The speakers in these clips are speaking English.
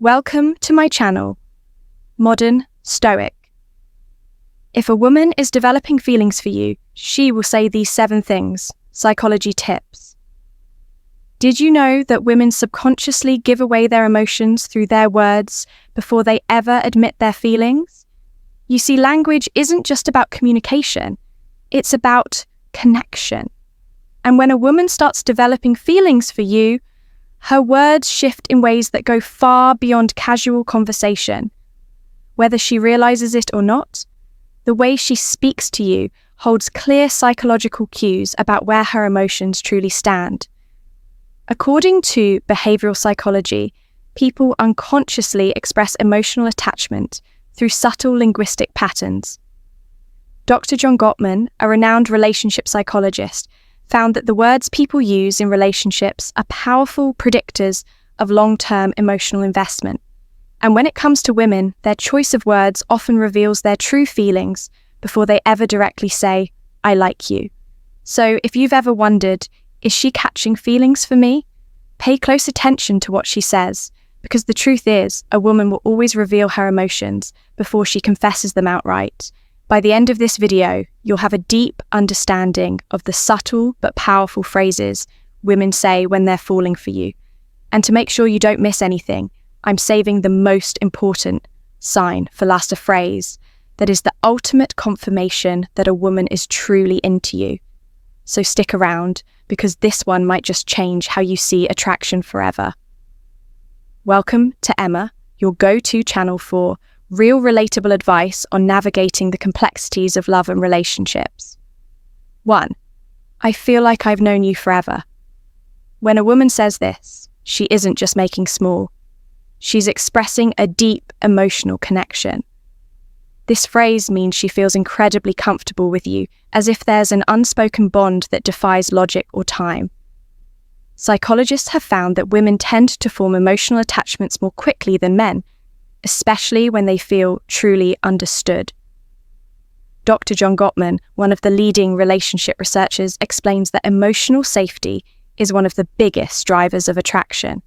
Welcome to my channel, Modern Stoic. If a woman is developing feelings for you, she will say these 7 things, psychology tips. Did you know that women subconsciously give away their emotions through their words before they ever admit their feelings? You see, language isn't just about communication, it's about connection. And when a woman starts developing feelings for you, her words shift in ways that go far beyond casual conversation. Whether she realizes it or not, the way she speaks to you holds clear psychological cues about where her emotions truly stand. According to behavioral psychology, people unconsciously express emotional attachment through subtle linguistic patterns. Dr. John Gottman, a renowned relationship psychologist, found that the words people use in relationships are powerful predictors of long-term emotional investment. And when it comes to women, their choice of words often reveals their true feelings before they ever directly say, "I like you." So if you've ever wondered, is she catching feelings for me? Pay close attention to what she says, because the truth is, a woman will always reveal her emotions before she confesses them outright. By the end of this video, you'll have a deep understanding of the subtle but powerful phrases women say when they're falling for you. And to make sure you don't miss anything, I'm saving the most important sign for last, a phrase that is the ultimate confirmation that a woman is truly into you. So stick around, because this one might just change how you see attraction forever. Welcome to Emma, your go-to channel for real relatable advice on navigating the complexities of love and relationships. 1. I feel like I've known you forever. When a woman says this, she isn't just making small. She's expressing a deep emotional connection. This phrase means she feels incredibly comfortable with you, as if there's an unspoken bond that defies logic or time. Psychologists have found that women tend to form emotional attachments more quickly than men, especially when they feel truly understood. Dr. John Gottman, one of the leading relationship researchers, explains that emotional safety is one of the biggest drivers of attraction.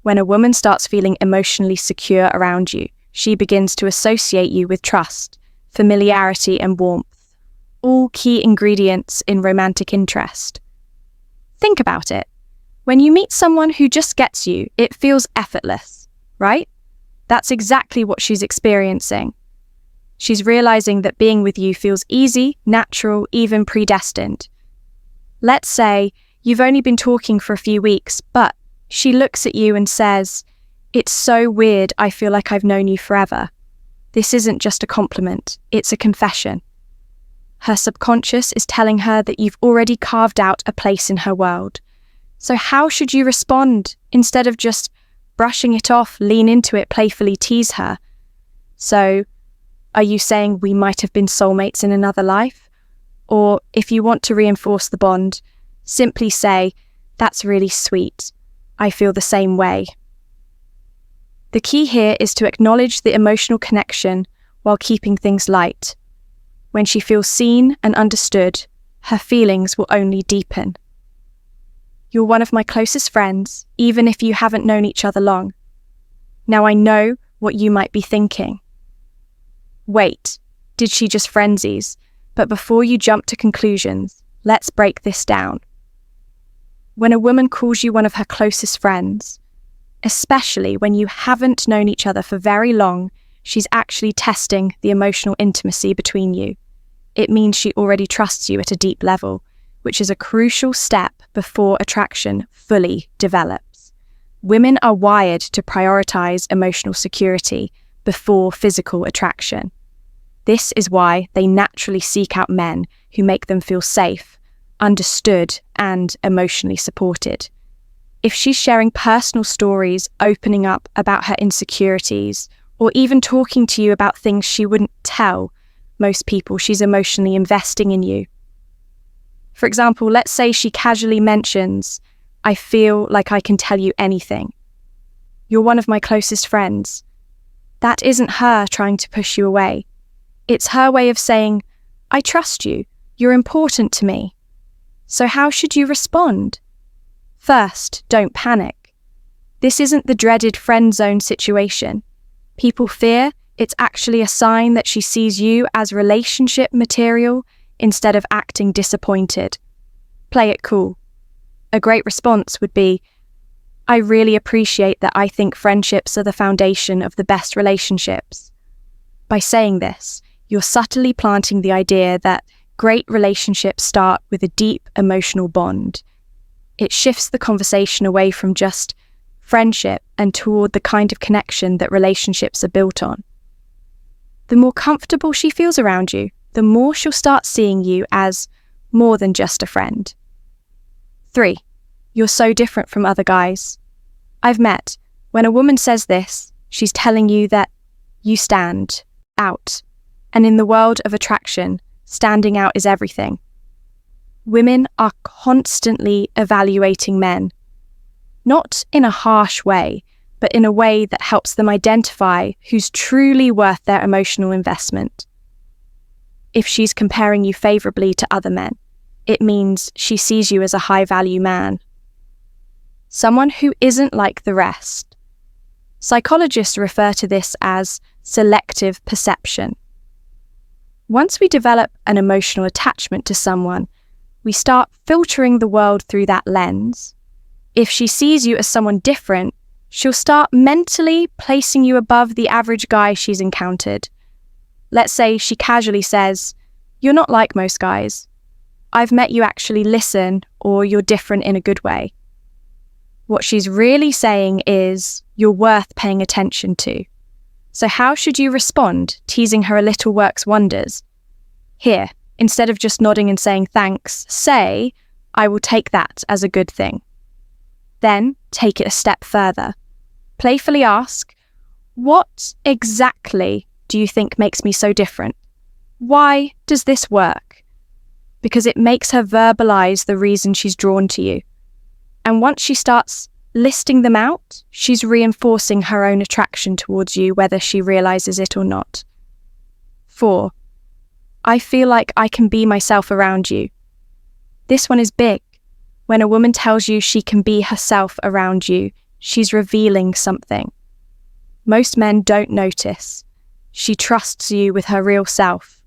When a woman starts feeling emotionally secure around you, she begins to associate you with trust, familiarity, and warmth, all key ingredients in romantic interest. Think about it. When you meet someone who just gets you, it feels effortless, right? That's exactly what she's experiencing. She's realizing that being with you feels easy, natural, even predestined. Let's say you've only been talking for a few weeks, but she looks at you and says, "It's so weird, I feel like I've known you forever." This isn't just a compliment, it's a confession. Her subconscious is telling her that you've already carved out a place in her world. So how should you respond? Instead of just brushing it off, lean into it, playfully tease her. So, are you saying we might have been soulmates in another life? Or if you want to reinforce the bond, simply say, "That's really sweet. I feel the same way." The key here is to acknowledge the emotional connection while keeping things light. When she feels seen and understood, her feelings will only deepen. You're one of my closest friends, even if you haven't known each other long. Now I know what you might be thinking. Wait, did she just frenzies? But before you jump to conclusions, let's break this down. When a woman calls you one of her closest friends, especially when you haven't known each other for very long, she's actually testing the emotional intimacy between you. It means she already trusts you at a deep level, which is a crucial step before attraction fully develops. Women are wired to prioritize emotional security before physical attraction. This is why they naturally seek out men who make them feel safe, understood, and emotionally supported. If she's sharing personal stories, opening up about her insecurities, or even talking to you about things she wouldn't tell most people, she's emotionally investing in you. For example, let's say she casually mentions, "I feel like I can tell you anything. You're one of my closest friends." That isn't her trying to push you away. It's her way of saying, "I trust you. You're important to me." So how should you respond? First, don't panic. This isn't the dreaded friend zone situation. People fear it's actually a sign that she sees you as relationship material instead of acting disappointed. Play it cool. A great response would be, I really appreciate that I think friendships are the foundation of the best relationships. By saying this, you're subtly planting the idea that great relationships start with a deep emotional bond. It shifts the conversation away from just friendship and toward the kind of connection that relationships are built on. The more comfortable she feels around you, the more she'll start seeing you as more than just a friend. 3. You're so different from other guys. I've met, when a woman says this, she's telling you that you stand out. And in the world of attraction, standing out is everything. Women are constantly evaluating men, not in a harsh way, but in a way that helps them identify who's truly worth their emotional investment. If she's comparing you favorably to other men, it means she sees you as a high-value man. Someone who isn't like the rest. Psychologists refer to this as selective perception. Once we develop an emotional attachment to someone, we start filtering the world through that lens. If she sees you as someone different, she'll start mentally placing you above the average guy she's encountered. Let's say she casually says, "You're not like most guys. I've met you actually listen," or "You're different in a good way." What she's really saying is, you're worth paying attention to. So how should you respond, teasing her a little works wonders? Here, instead of just nodding and saying thanks, say, "I will take that as a good thing." Then take it a step further. Playfully ask, "What exactly do you think makes me so different? Why does this work?" Because it makes her verbalize the reason she's drawn to you. And once she starts listing them out, she's reinforcing her own attraction towards you, whether she realizes it or not. 4. I feel like I can be myself around you. This one is big. When a woman tells you she can be herself around you, she's revealing something. Most men don't notice. She trusts you with her real self.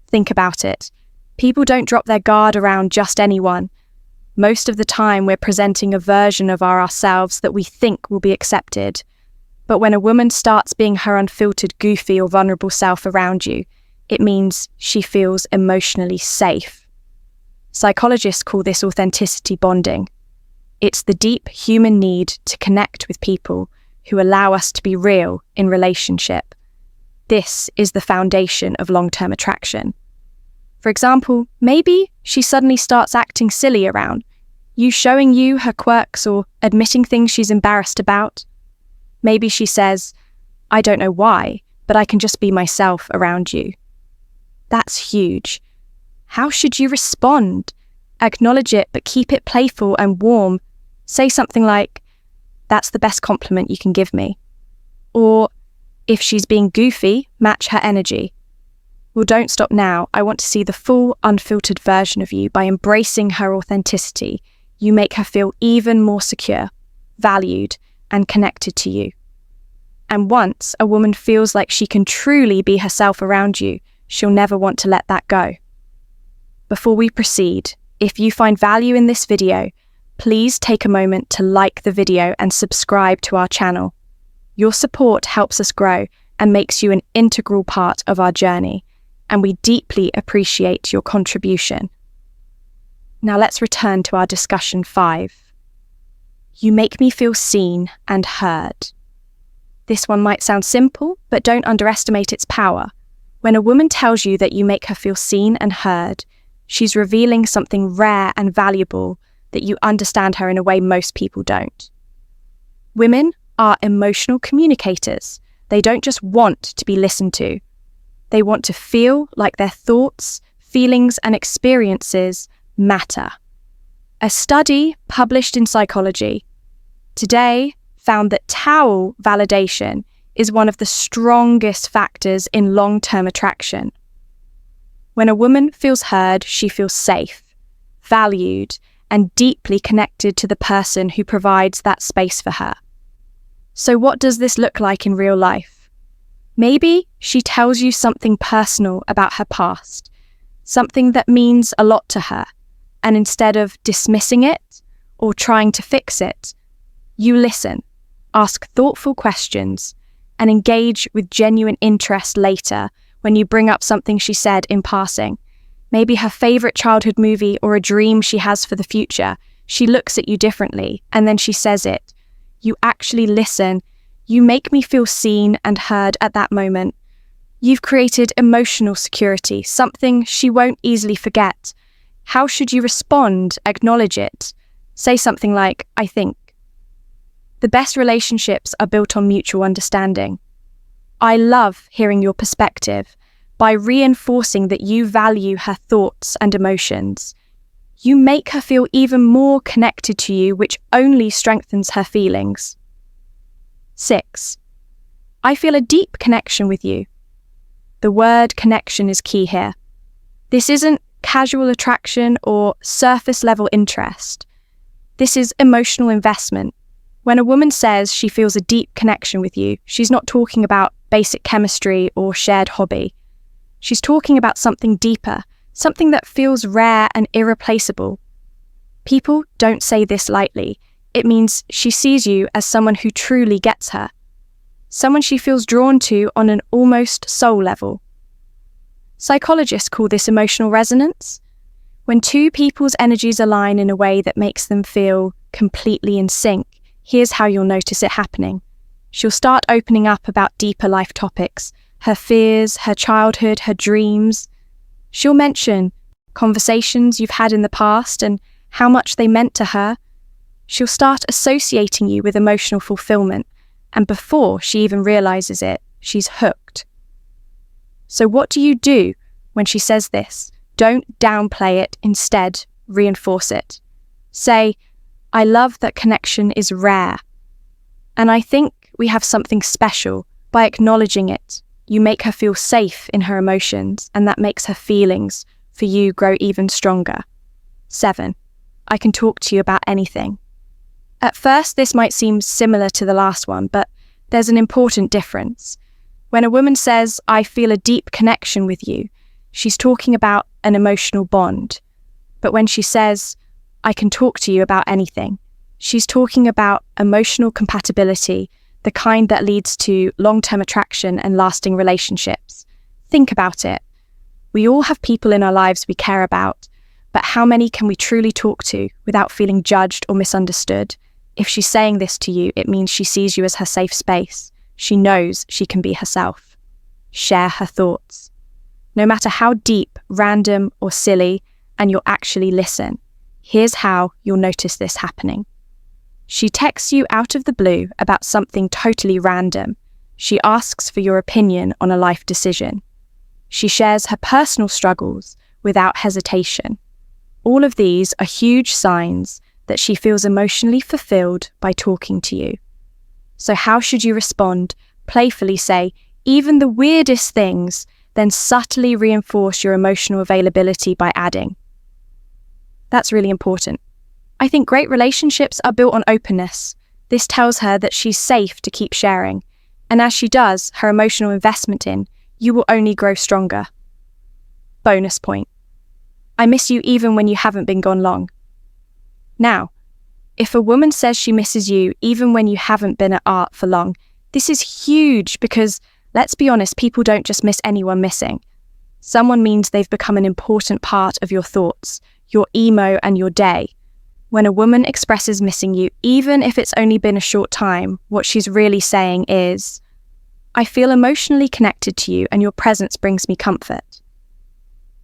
Think about it. People don't drop their guard around just anyone. Most of the time, we're presenting a version of ourselves that we think will be accepted. But when a woman starts being her unfiltered, goofy or vulnerable self around you, it means she feels emotionally safe. Psychologists call this authenticity bonding. It's the deep human need to connect with people who allow us to be real in relationship. This is the foundation of long-term attraction. For example, maybe she suddenly starts acting silly around you, showing you her quirks or admitting things she's embarrassed about. Maybe she says, "I don't know why, but I can just be myself around you." That's huge. How should you respond? Acknowledge it, but keep it playful and warm. Say something like, "That's the best compliment you can give me." Or, if she's being goofy, match her energy. Well, don't stop now. I want to see the full, unfiltered version of you. By embracing her authenticity, you make her feel even more secure, valued, and connected to you. And once a woman feels like she can truly be herself around you, she'll never want to let that go. Before we proceed, if you find value in this video, please take a moment to like the video and subscribe to our channel. Your support helps us grow and makes you an integral part of our journey, and we deeply appreciate your contribution. Now let's return to our discussion 5. You make me feel seen and heard. This one might sound simple, but don't underestimate its power. When a woman tells you that you make her feel seen and heard, she's revealing something rare and valuable, that you understand her in a way most people don't. Women are emotional communicators. They don't just want to be listened to. They want to feel like their thoughts, feelings, and experiences matter. A study published in Psychology today found that towel validation is one of the strongest factors in long-term attraction. When a woman feels heard, she feels safe, valued, and deeply connected to the person who provides that space for her. So what does this look like in real life? Maybe she tells you something personal about her past, something that means a lot to her, and instead of dismissing it or trying to fix it, you listen, ask thoughtful questions, and engage with genuine interest later when you bring up something she said in passing. Maybe her favorite childhood movie or a dream she has for the future. She looks at you differently, and then she says it. You actually listen. You make me feel seen and heard at that moment. You've created emotional security, something she won't easily forget. How should you respond? Acknowledge it. Say something like, I think. The best relationships are built on mutual understanding. I love hearing your perspective. By reinforcing that you value her thoughts and emotions, you make her feel even more connected to you, which only strengthens her feelings. 6. I feel a deep connection with you. The word connection is key here. This isn't casual attraction or surface-level interest. This is emotional investment. When a woman says she feels a deep connection with you, she's not talking about basic chemistry or shared hobby. She's talking about something deeper, something that feels rare and irreplaceable. People don't say this lightly. It means she sees you as someone who truly gets her, someone she feels drawn to on an almost soul level. Psychologists call this emotional resonance. When two people's energies align in a way that makes them feel completely in sync, here's how you'll notice it happening. She'll start opening up about deeper life topics, her fears, her childhood, her dreams. She'll mention conversations you've had in the past and how much they meant to her. She'll start associating you with emotional fulfillment, and before she even realizes it, she's hooked. So what do you do when she says this? Don't downplay it, instead, reinforce it. Say, I love that connection is rare. And I think we have something special. By acknowledging it, you make her feel safe in her emotions, and that makes her feelings for you grow even stronger. 7. I can talk to you about anything. At first, this might seem similar to the last one, but there's an important difference. When a woman says, I feel a deep connection with you, she's talking about an emotional bond. But when she says, I can talk to you about anything, she's talking about emotional compatibility, the kind that leads to long-term attraction and lasting relationships. Think about it. We all have people in our lives we care about, but how many can we truly talk to without feeling judged or misunderstood? If she's saying this to you, it means she sees you as her safe space. She knows she can be herself. Share her thoughts. No matter how deep, random, or silly, and you'll actually listen. Here's how you'll notice this happening. She texts you out of the blue about something totally random. She asks for your opinion on a life decision. She shares her personal struggles without hesitation. All of these are huge signs that she feels emotionally fulfilled by talking to you. So how should you respond? Playfully say, even the weirdest things, then subtly reinforce your emotional availability by adding. That's really important. I think great relationships are built on openness. This tells her that she's safe to keep sharing. And as she does, her emotional investment in you will only grow stronger. Bonus point. I miss you even when you haven't been gone long. Now, if a woman says she misses you even when you haven't been at art for long, this is huge because, let's be honest, people don't just miss anyone missing. Someone means they've become an important part of your thoughts, your emo and your day. When a woman expresses missing you, even if it's only been a short time, what she's really saying is, I feel emotionally connected to you and your presence brings me comfort.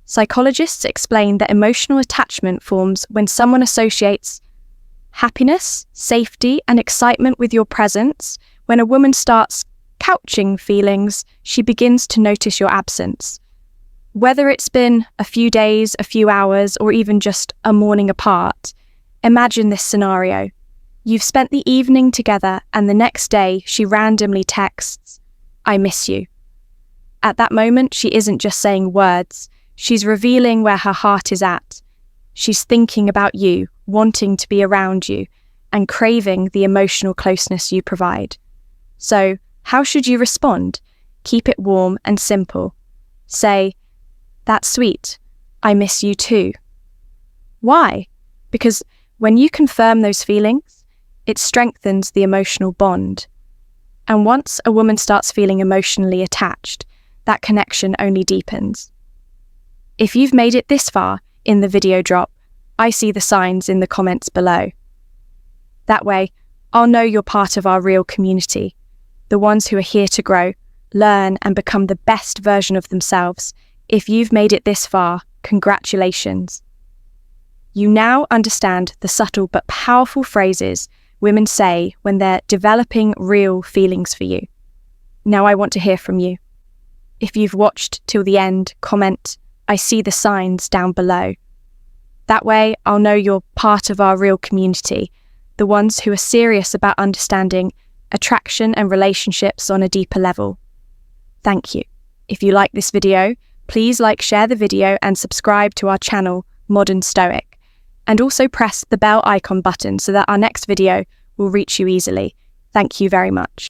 Psychologists explain that emotional attachment forms when someone associates happiness, safety, and excitement with your presence. When a woman starts couching feelings, she begins to notice your absence. Whether it's been a few days, a few hours, or even just a morning apart, imagine this scenario. You've spent the evening together and the next day she randomly texts, I miss you. At that moment, she isn't just saying words. She's revealing where her heart is at. She's thinking about you, wanting to be around you, and craving the emotional closeness you provide. So, how should you respond? Keep it warm and simple. Say, "That's sweet. I miss you too." Why? Because when you confirm those feelings, it strengthens the emotional bond. And once a woman starts feeling emotionally attached, that connection only deepens. If you've made it this far in the video drop, I see the signs in the comments below. That way, I'll know you're part of our real community, the ones who are here to grow, learn, and become the best version of themselves. If you've made it this far, congratulations. You now understand the subtle but powerful phrases women say when they're developing real feelings for you. Now I want to hear from you. If you've watched till the end, comment, "I see the signs" down below. That way, I'll know you're part of our real community, the ones who are serious about understanding attraction and relationships on a deeper level. Thank you. If you like this video, please share the video and subscribe to our channel, Modern Stoic. And also press the bell icon button so that our next video will reach you easily. Thank you very much.